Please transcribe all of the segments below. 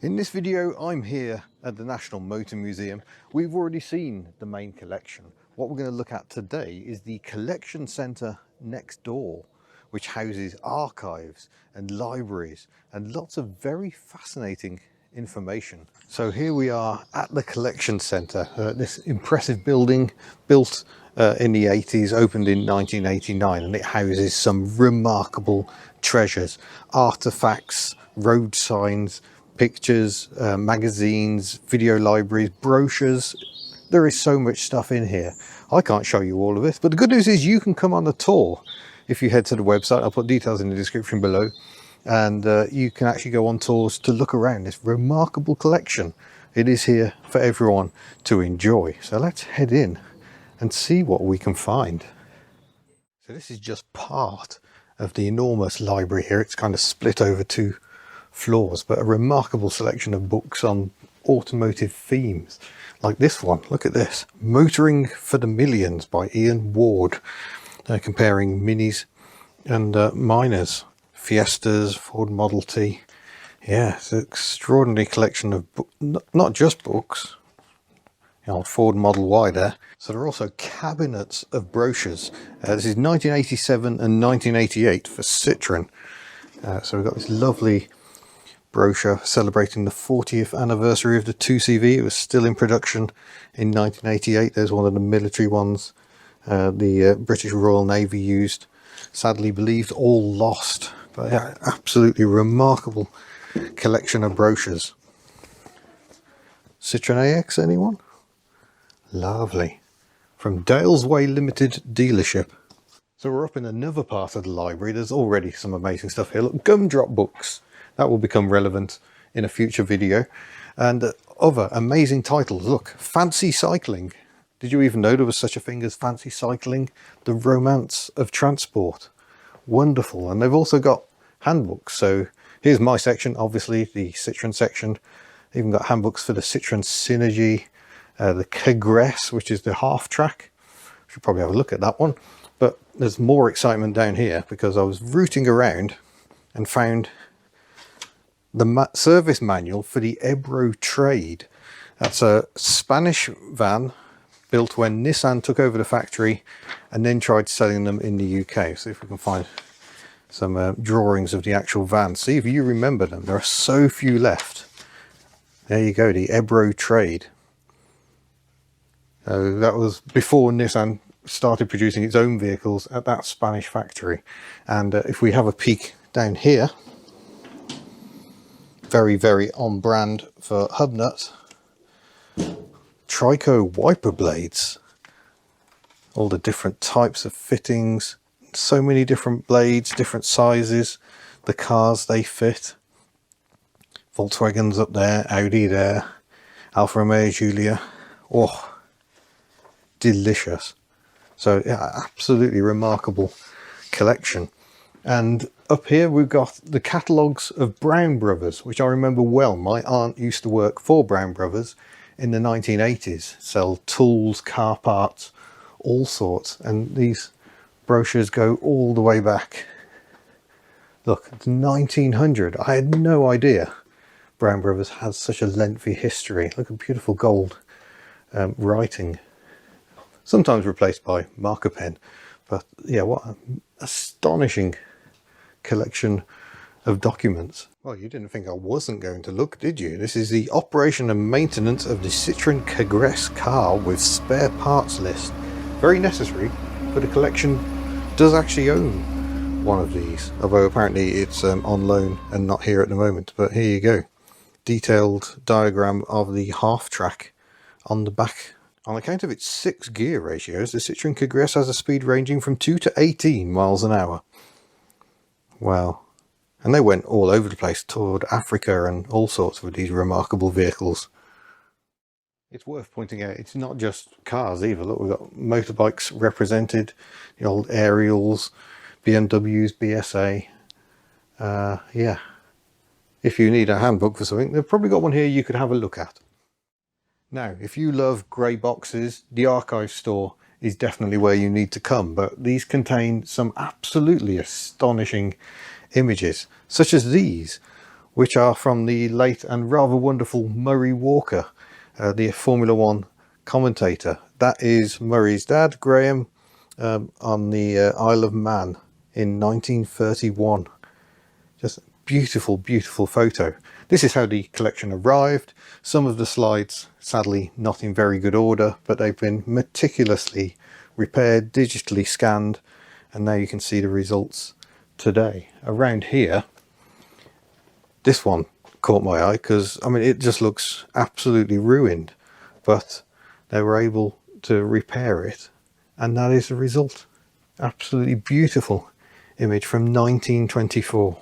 In this video, I'm here at the National Motor Museum. We've already seen the main collection. What we're going to look at today is the collection centre next door, which houses archives and libraries and lots of very fascinating information. So here we are at the collection centre, this impressive building built in the 80s, opened in 1989, and it houses some remarkable treasures, artefacts, road signs, pictures, magazines, video libraries, brochures. There is so much stuff in here. I can't show you all of it, but the good news is you can come on a tour. If you head to the website, I'll put details in the description below, and you can actually go on tours to look around this remarkable collection. It is here for everyone to enjoy. So let's head in and see what we can find. So this is just part of the enormous library here. It's kind of split over two floors, but a remarkable selection of books on automotive themes, like this one. Look at this, Motoring for the Millions by Ian Ward, comparing minis and minors, Fiestas, Ford Model T. Yeah, it's an extraordinary collection of not just books, the old Ford Model Y there. So there are also cabinets of brochures. This is 1987 and 1988 for Citroën. So we've got this lovely brochure celebrating the 40th anniversary of the 2CV. It was still in production in 1988. There's one of the military ones the British Royal Navy used. Sadly believed all lost, but yeah, absolutely remarkable collection of brochures. Citroën AX, anyone? Lovely. From Dales Way Limited dealership. So we're up in another part of the library. There's already some amazing stuff here. Look, gumdrop books. That will become relevant in a future video. And other amazing titles. Look, Fancy Cycling. Did you even know there was such a thing as Fancy Cycling? The Romance of Transport. Wonderful. And they've also got handbooks. So here's my section, obviously the Citroën section. They've even got handbooks for the Citroën Synergy, the Congress, which is the half track. Should probably have a look at that one. But there's more excitement down here because I was rooting around and found the service manual for the Ebro Trade. That's a Spanish van built when Nissan took over the factory and then tried selling them in the UK. See if we can find some drawings of the actual van. See if you remember them. There are so few left. There you go, the Ebro Trade. That was before Nissan started producing its own vehicles at that Spanish factory. And if we have a peek down here, very, very on brand for Hubnut, Trico wiper blades. All the different types of fittings, so many different blades, different sizes, the cars they fit. Volkswagen's up there, Audi there, Alfa Romeo Giulia. Oh, delicious. So yeah, absolutely remarkable collection. And up here we've got the catalogues of Brown Brothers, which I remember well. My aunt used to work for Brown Brothers in the 1980s, sell tools, car parts, all sorts. And these brochures go all the way back. Look, it's 1900. I had no idea Brown Brothers has such a lengthy history. Look at beautiful gold writing. Sometimes replaced by marker pen. But yeah, what an astonishing collection of documents. Well, you didn't think I wasn't going to look, did you? This is the operation and maintenance of the Citroën Congress car with spare parts list. Very necessary, but the collection does actually own one of these, although apparently it's on loan and not here at the moment. But here you go, detailed diagram of the half track on the back. On account of its 6 gear ratios, the Citroën Congress has a speed ranging from 2 to 18 miles an hour. Wow. And they went all over the place, toured Africa and all sorts with these remarkable vehicles. It's worth pointing out, it's not just cars either. Look, we've got motorbikes represented, the old Ariels, BMWs, BSA. Yeah. If you need a handbook for something, they've probably got one here you could have a look at. Now, if you love grey boxes, the archive store is definitely where you need to come, but these contain some absolutely astonishing images, such as these, which are from the late and rather wonderful Murray Walker, the Formula One commentator. That is Murray's dad, Graham, on the Isle of Man in 1931. Just beautiful, beautiful photo. This is how the collection arrived. Some of the slides, sadly, not in very good order, but they've been meticulously repaired, digitally scanned, and now you can see the results today. Around here, this one caught my eye because, I mean, it just looks absolutely ruined, but they were able to repair it, and that is the result. Absolutely beautiful image from 1924.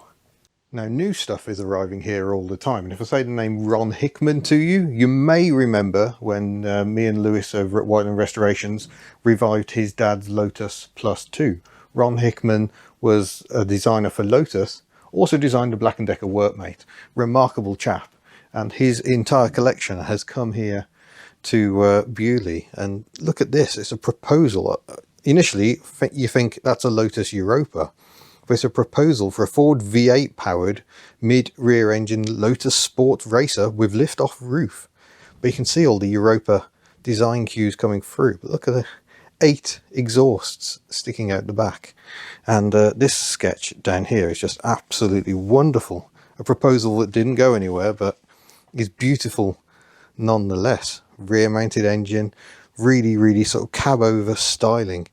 Now, new stuff is arriving here all the time, and if I say the name Ron Hickman to you, you may remember when me and Lewis over at Whiteland Restorations revived his dad's Lotus Plus 2. Ron Hickman was a designer for Lotus, also designed a Black & Decker Workmate. Remarkable chap, and his entire collection has come here to Bewley. And look at this, it's a proposal. Initially, you think that's a Lotus Europa. There's a proposal for a Ford V8 powered mid-rear engine Lotus Sport Racer with lift-off roof. But you can see all the Europa design cues coming through. But look at the 8 exhausts sticking out the back. And this sketch down here is just absolutely wonderful. A proposal that didn't go anywhere, but is beautiful nonetheless. Rear-mounted engine, really, really sort of cab-over styling.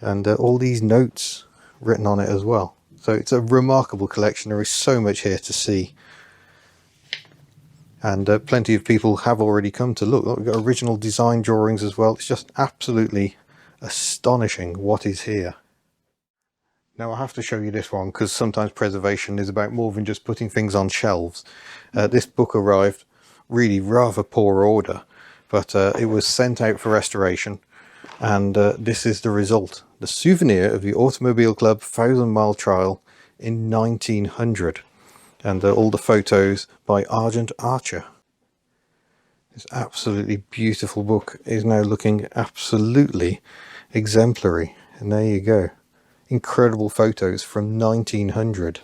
And all these notes written on it as well. So it's a remarkable collection. There is so much here to see, and plenty of people have already come to look. We've got original design drawings as well. It's just absolutely astonishing what is here. Now I have to show you this one because sometimes preservation is about more than just putting things on shelves. This book arrived really rather poor order, but it was sent out for restoration, and this is the result. The souvenir of the Automobile Club 1,000-mile trial in 1900, and all the photos by Argent Archer. This absolutely beautiful book is now looking absolutely exemplary, and there you go. Incredible photos from 1900.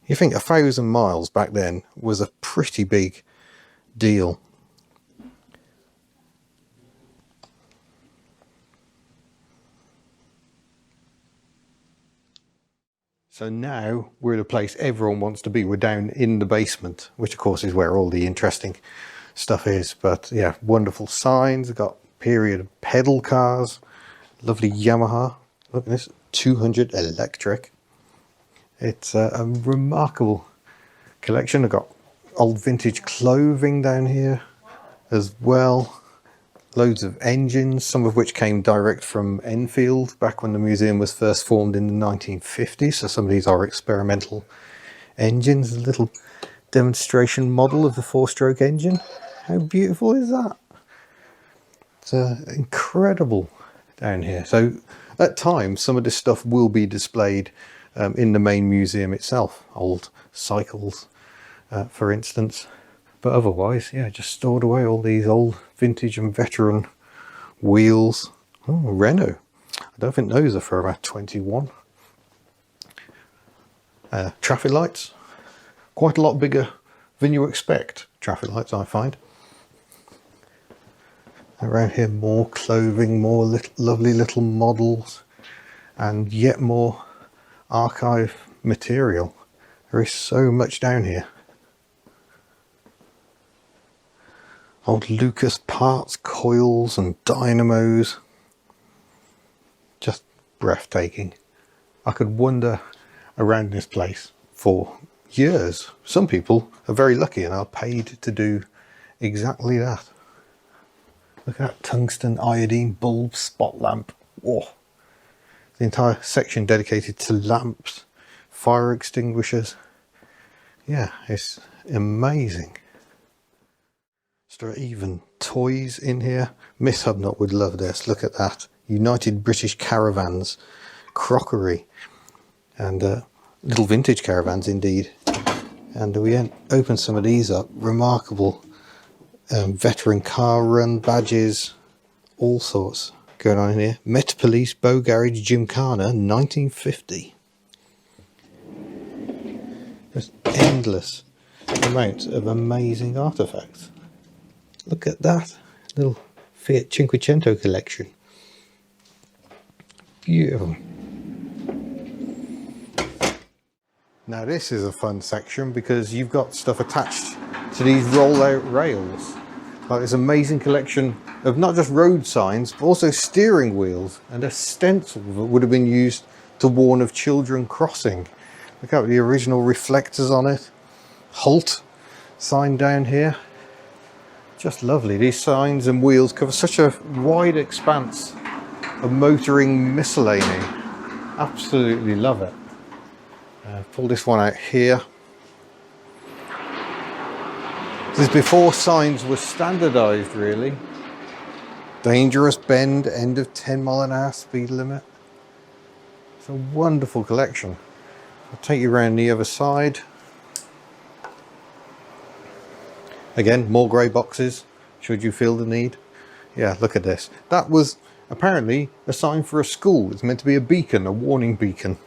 You think 1,000 miles back then was a pretty big deal. So now we're at a place everyone wants to be. We're down in the basement, which of course is where all the interesting stuff is. But yeah, wonderful signs. We've got period pedal cars, lovely Yamaha. Look at this, 200 electric. It's a remarkable collection. I've got old vintage clothing down here as well. Loads of engines, some of which came direct from Enfield back when the museum was first formed in the 1950s. So some of these are experimental engines. A little demonstration model of the 4-stroke engine. How beautiful is that? It's incredible down here. So at times, some of this stuff will be displayed in the main museum itself. Old cycles, for instance. But otherwise, yeah, just stored away all these old vintage and veteran wheels. Oh, Renault. I don't think those are for about 21. Traffic lights. Quite a lot bigger than you expect. Traffic lights, I find. Around here, more clothing, more lovely little models, and yet more archive material. There is so much down here. Old Lucas parts, coils and dynamos. Just breathtaking. I could wander around this place for years. Some people are very lucky and are paid to do exactly that. Look at that tungsten iodine bulb spot lamp. Whoa. The entire section dedicated to lamps, fire extinguishers. Yeah, it's amazing. There are even toys in here. Miss Hubnut would love this. Look at that. United British Caravans, crockery, and little vintage caravans indeed. And we open some of these up. Remarkable veteran car run badges, all sorts going on in here. Met Police Bow Garage Gymkhana 1950. Just endless amount of amazing artifacts. Look at that little Fiat Cinquecento collection. Beautiful. Now this is a fun section because you've got stuff attached to these roll-out rails. Like this amazing collection of not just road signs, but also steering wheels and a stencil that would have been used to warn of children crossing. Look at the original reflectors on it. Halt sign down here. Just lovely. These signs and wheels cover such a wide expanse of motoring miscellany. Absolutely love it. Pull this one out here. This is before signs were standardised, really. Dangerous bend, end of 10-mile-an-hour speed limit. It's a wonderful collection. I'll take you around the other side. Again, more grey boxes, should you feel the need. Yeah, look at this. That was apparently a sign for a school. It's meant to be a beacon, a warning beacon.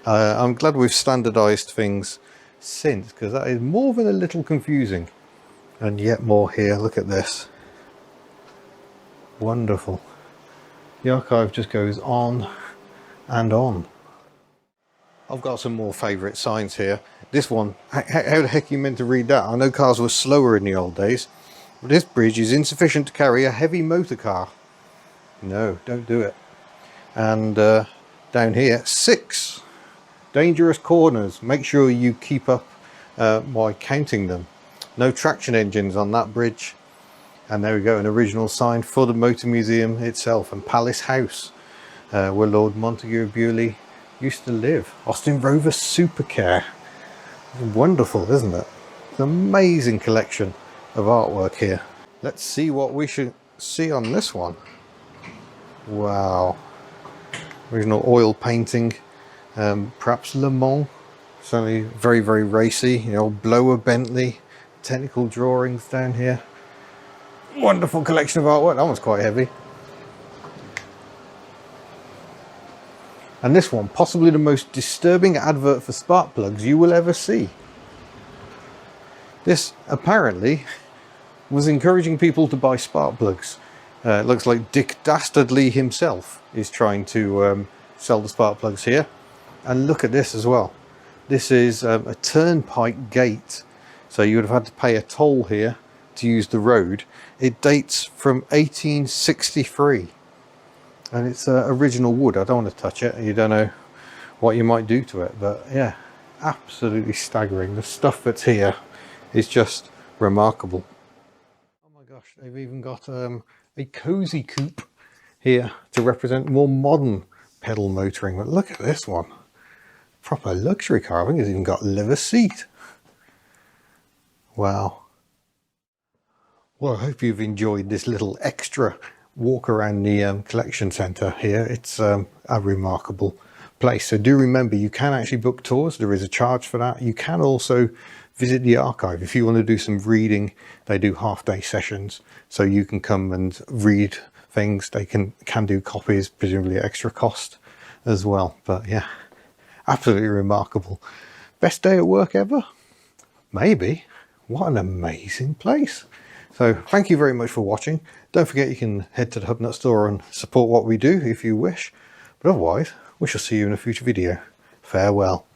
I'm glad we've standardised things since, because that is more than a little confusing. And yet more here. Look at this. Wonderful. The archive just goes on and on. I've got some more favourite signs here. This one, how the heck are you meant to read that? I know cars were slower in the old days, but this bridge is insufficient to carry a heavy motor car. No, don't do it. And down here, 6 dangerous corners. Make sure you keep up by counting them. No traction engines on that bridge. And there we go, an original sign for the Motor Museum itself and Palace House, where Lord Montague of Bewley used to live. Austin Rover Supercar. Wonderful, isn't it? It's an amazing collection of artwork here. Let's see what we should see on this one. Wow. Original oil painting, perhaps Le Mans. Certainly very, very racy. You know, Blower Bentley. Technical drawings down here. Wonderful collection of artwork. That one's quite heavy. And this one, possibly the most disturbing advert for spark plugs you will ever see. This apparently was encouraging people to buy spark plugs. It looks like Dick Dastardly himself is trying to sell the spark plugs here. And look at this as well. This is a turnpike gate. So you would have had to pay a toll here to use the road. It dates from 1863. And it's original wood. I don't want to touch it. You don't know what you might do to it. But yeah, absolutely staggering. The stuff that's here is just remarkable. Oh my gosh, they've even got a cozy coupe here to represent more modern pedal motoring. But look at this one. Proper luxury car. I think it's even got a leather seat. Wow. Well, I hope you've enjoyed this little extra walk around the collection centre here. It's a remarkable place. So do remember, you can actually book tours. There is a charge for that. You can also visit the archive if you want to do some reading. They do half-day sessions, so you can come and read things. They can do copies, presumably at extra cost as well. But yeah, absolutely remarkable. Best day at work ever? Maybe. What an amazing place. So thank you very much for watching. Don't forget you can head to the Hubnut store and support what we do if you wish. But otherwise, we shall see you in a future video. Farewell.